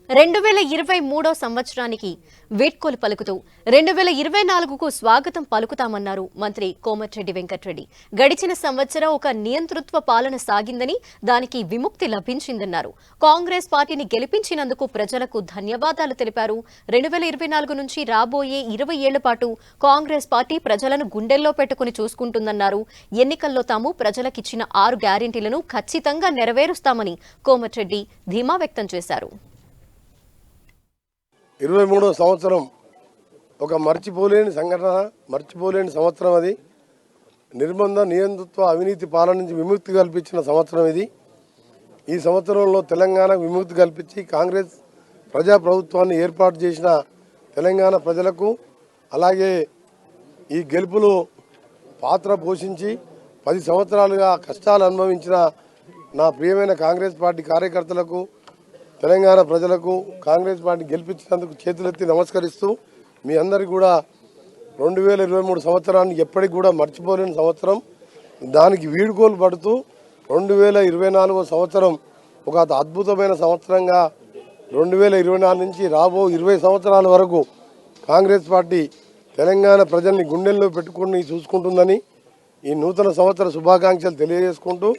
2023 సంవత్సరానికి వీడ్కోలు పలుకుతూ 2024కు స్వాగతం పలుకుతామన్నారు మంత్రి కోమటిరెడ్డి వెంకటరెడ్డి. గడిచిన సంవత్సరం ఒక నియంతృత్వ పాలన సాగిందని, దానికి విముక్తి లభించిందన్నారు. కాంగ్రెస్ పార్టీని గెలిపించినందుకు ప్రజలకు ధన్యవాదాలు తెలిపారు. 2024 నుంచి రాబోయే 20 ఏళ్ల పాటు కాంగ్రెస్ పార్టీ ప్రజలను గుండెల్లో పెట్టుకుని చూసుకుంటుందన్నారు. ఎన్నికల్లో తాము ప్రజలకిచ్చిన 6 గ్యారెంటీలను ఖచ్చితంగా నెరవేరుస్తామని కోమటిరెడ్డి ధీమా వ్యక్తం చేశారు. 23వ సంవత్సరం ఒక మర్చిపోలేని సంఘటన, మర్చిపోలేని సంవత్సరం. అది నిర్బంధ నియంతృత్వ అవినీతి పాలన నుంచి విముక్తి కల్పించిన సంవత్సరం ఇది. ఈ సంవత్సరంలో తెలంగాణ విముక్తి కల్పించి కాంగ్రెస్ ప్రజాప్రభుత్వాన్ని ఏర్పాటు చేసిన తెలంగాణ ప్రజలకు, అలాగే ఈ గెలుపులో పాత్ర పోషించి 10 సంవత్సరాలుగా కష్టాలు అనుభవించిన నా ప్రియమైన కాంగ్రెస్ పార్టీ కార్యకర్తలకు, తెలంగాణ ప్రజలకు కాంగ్రెస్ పార్టీ గెలిపించినందుకు చేతులెత్తి నమస్కరిస్తూ, మీ అందరికీ కూడా 2023 సంవత్సరాన్ని ఎప్పటికి కూడా మర్చిపోలేని సంవత్సరం. దానికి వీడుకోలు పడుతూ 2024 సంవత్సరం ఒక అద్భుతమైన సంవత్సరంగా 2024 నుంచి రాబో 20 సంవత్సరాల వరకు కాంగ్రెస్ పార్టీ తెలంగాణ ప్రజల్ని గుండెల్లో పెట్టుకుని చూసుకుంటుందని ఈ నూతన సంవత్సర శుభాకాంక్షలు తెలియజేసుకుంటూ